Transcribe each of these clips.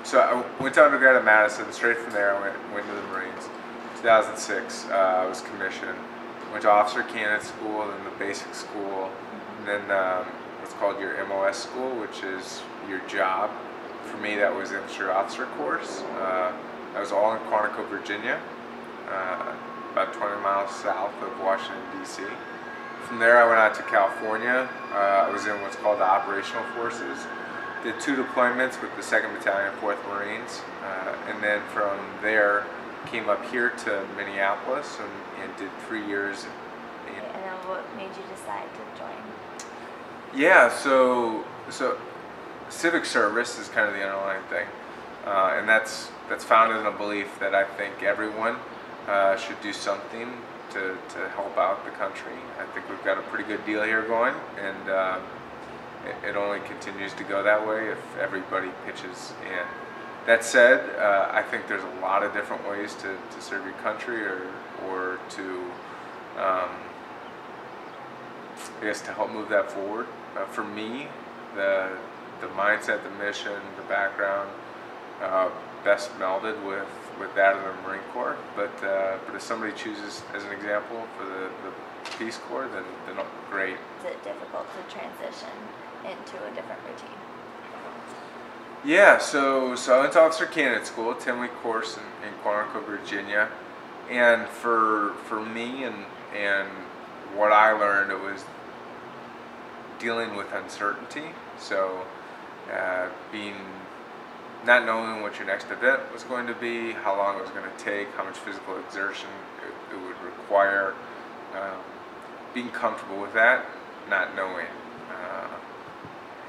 So I went to undergrad at Madison. Straight from there, I went to the Marines. 2006, I was commissioned. Went to officer candidate school, then the basic school, and then what's called your MOS school, which is your job. For me, that was infantry officer course. That was all in Quantico, Virginia, about 20 miles south of Washington, D.C. From there, I went out to California. I was in what's called the operational forces. Did 2 deployments with the 2nd Battalion, 4th Marines, and then from there came up here to Minneapolis and did 3 years. And then what made you decide to join? Yeah, so civic service is kind of the underlying thing, and that's founded in a belief that I think everyone should do something to help out the country. I think we've got a pretty good deal here going, and it only continues to go that way if everybody pitches in. That said, I think there's a lot of different ways to serve your country or to, I guess, to help move that forward. For me, the mindset, the mission, the background, best melded with that of the Marine Corps. But if somebody chooses, as an example, for the Peace Corps, then great. Is it difficult to transition into a different routine? Yeah, so I went to officer candidate school, a 10-week course in Quantico, Virginia, and for me and what I learned, it was dealing with uncertainty. So not knowing what your next event was going to be, how long it was going to take, how much physical exertion it would require, being comfortable with that, not knowing,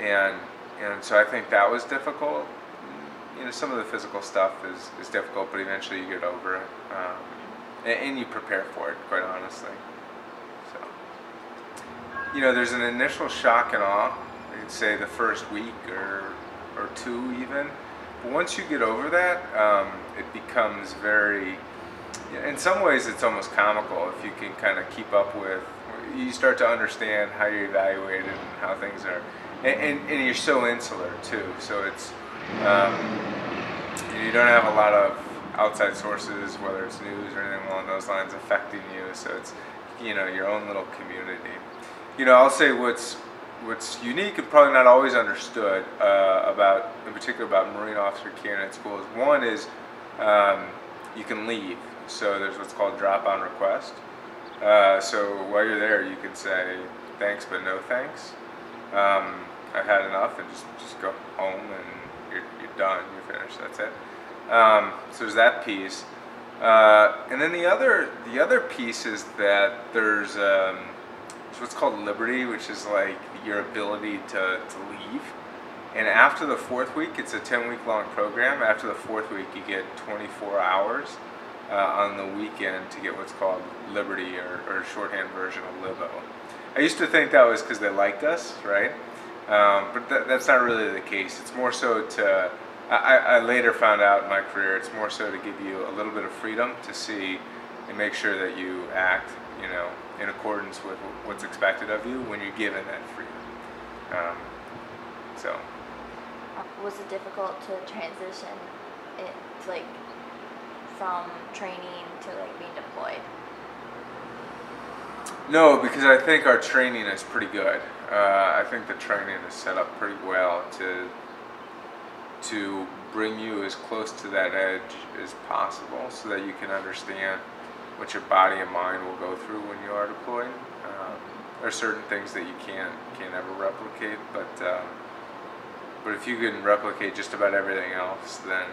and so I think that was difficult. You know, some of the physical stuff is difficult, but eventually you get over it, and you prepare for it, quite honestly. So, you know, there's an initial shock and awe. I could say the first week or 2 even. But once you get over that, it becomes very, in some ways it's almost comical if you can kind of keep up with, you start to understand how you're evaluated and how things are, and you're so insular too, so it's, you don't have a lot of outside sources, whether it's news or anything along those lines, affecting you, so it's, you know, your own little community. You know, I'll say what's unique and probably not always understood about, in particular about Marine Officer Candidate School, is one is you can leave. So there's what's called drop-on request. So while you're there, you can say thanks but no thanks. I've had enough, and just go home and you're done. You're finished. That's it. So there's that piece, and then the other piece is that there's what's called liberty, which is like your ability to leave. And after the 4th week, it's a 10-week long program. After the 4th week, you get 24 hours on the weekend to get what's called liberty, or a shorthand version of libo. I used to think that was because they liked us, right? But that's not really the case. It's more so to, I later found out in my career, it's more so to give you a little bit of freedom to see and make sure that you act, you know, in accordance with what's expected of you when you're given that freedom. So. Was it difficult to transition it, like, from training to like being deployed? No, because I think our training is pretty good. I think the training is set up pretty well to bring you as close to that edge as possible, so that you can understand what your body and mind will go through when you are deployed. There are certain things that you can't ever replicate, but if you can replicate just about everything else, then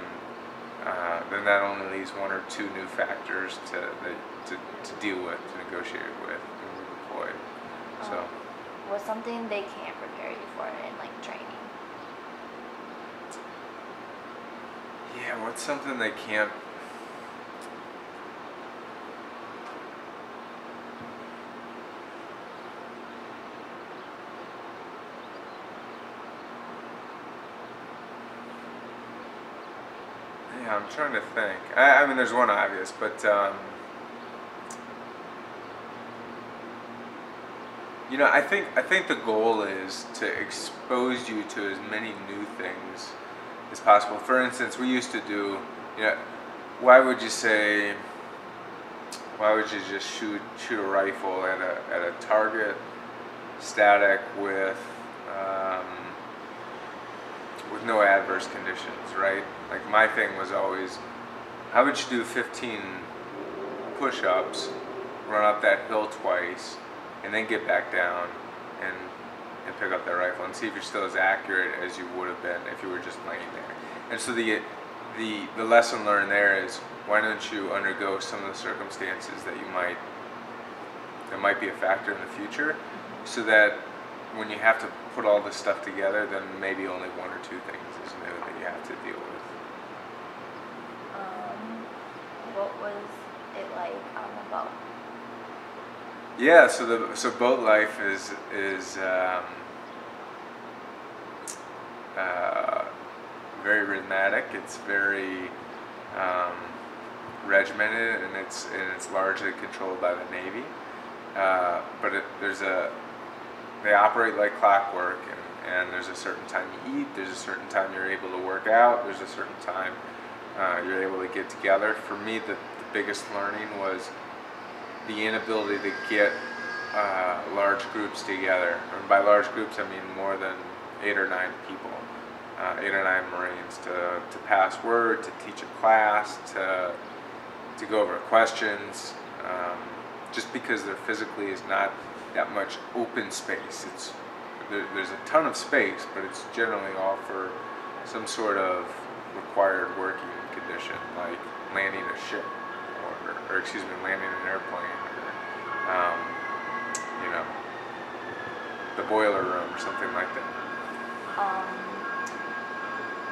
that only leaves 1 or 2 new factors to deal with, to negotiate with when we're deployed. So, what's something they can't prepare you for in like training? Yeah, what's something they can't? Yeah, I'm trying to think. I mean, there's one obvious, but you know, I think the goal is to expose you to as many new things as possible. For instance, we used to do, you know, why would you say, why would you just shoot a rifle at a target static with no adverse conditions, right? Like my thing was always, how would you do 15 push-ups, run up that hill twice, and then get back down and pick up that rifle and see if you're still as accurate as you would have been if you were just laying there. And so the lesson learned there is, why don't you undergo some of the circumstances that might be a factor in the future, so that when you have to put all this stuff together, then maybe only one or two things is new that you have to deal with. What was it like on the boat? Yeah, so boat life is very rhythmic. It's very regimented, and it's largely controlled by the Navy. But they operate like clockwork, and there's a certain time you eat, there's a certain time you're able to work out, there's a certain time you're able to get together. For me, the biggest learning was the inability to get large groups together. And by large groups, I mean more than 8 or 9 people, 8 or 9 Marines, to pass word, to teach a class, to go over questions, just because there physically is not that much open space. There's a ton of space, but it's generally all for some sort of required working condition, like landing a ship, or excuse me, landing an airplane, or you know, the boiler room or something like that.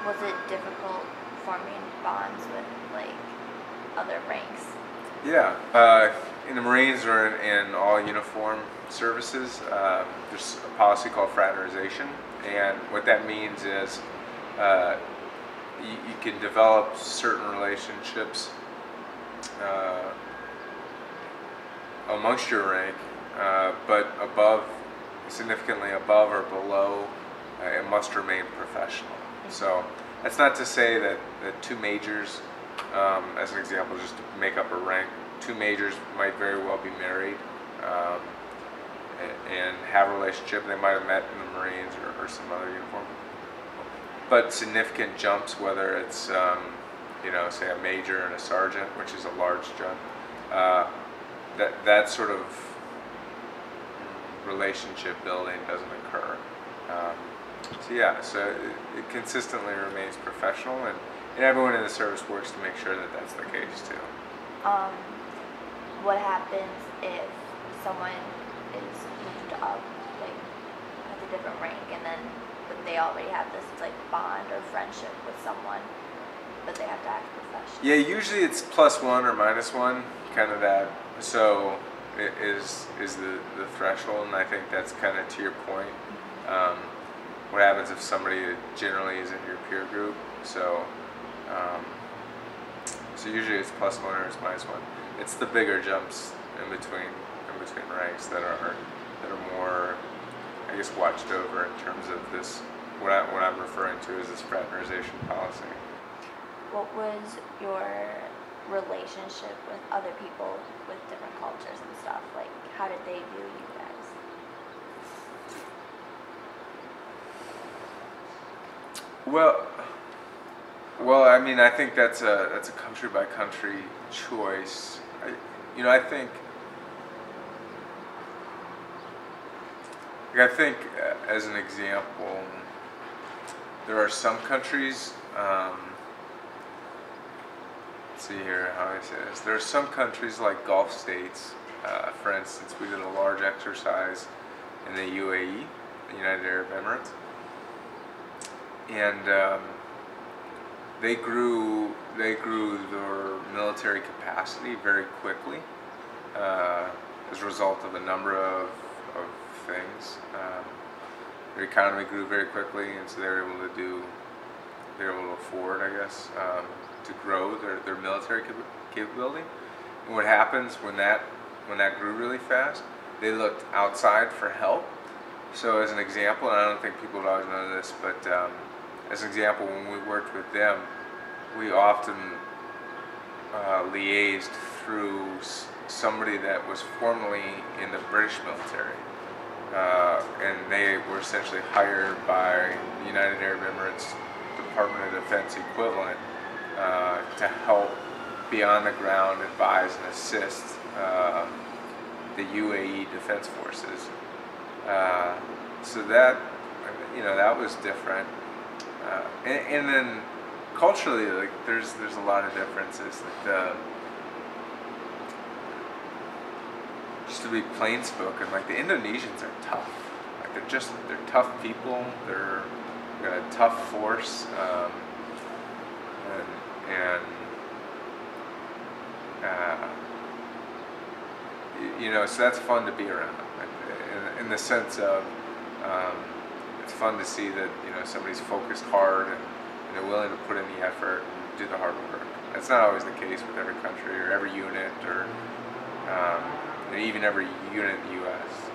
Was it difficult forming bonds with like other ranks? Yeah, in the Marines or in all uniform services, there's a policy called fraternization, and what that means is you can develop certain relationships amongst your rank, but significantly above or below, it must remain professional. So that's not to say that 2 majors, as an example, just to make up a rank, 2 majors might very well be married and have a relationship. They might have met in the Marines or some other uniform. But significant jumps, whether it's say a major and a sergeant, which is a large jump, that sort of relationship building doesn't occur. So it consistently remains professional, and everyone in the service works to make sure that that's the case too. What happens if someone is moved up, like at a different rank, and then they already have this like bond or friendship with someone, but they have to act professional? Yeah, usually it's +1 or -1, kind of that. So it is the threshold, and I think that's kind of to your point. What happens if somebody generally is in your peer group? So usually it's +1 or it's -1. It's the bigger jumps in between ranks that are more, I guess, watched over in terms of this. What I'm referring to is this fraternization policy. What was your relationship with other people with different cultures and stuff? Like, how did they view you guys? Well, I mean, I think that's a country by country choice. I think as an example, there are some countries. Let's see here how I say this. There are some countries like Gulf states. For instance, we did a large exercise in the UAE, the United Arab Emirates, and they grew their military capacity very quickly as a result of a number of things. Their economy grew very quickly, and so they were able to afford, I guess, to grow their military capability. And what happens when that grew really fast? They looked outside for help. So as an example, and I don't think people would always know this, but as an example, when we worked with them, we often liaised through somebody that was formerly in the British military, and they were essentially hired by the United Arab Emirates Department of Defense equivalent to help be on the ground, advise, and assist the UAE Defense Forces. So that, that was different. And then culturally, like there's a lot of differences. Like just to be plain spoken, like the Indonesians are tough. Like they're tough people. They're a tough force, so that's fun to be around. In the sense of, it's fun to see that somebody's focused hard and they're willing to put in the effort and do the hard work. That's not always the case with every country or every unit or even every unit in the U.S.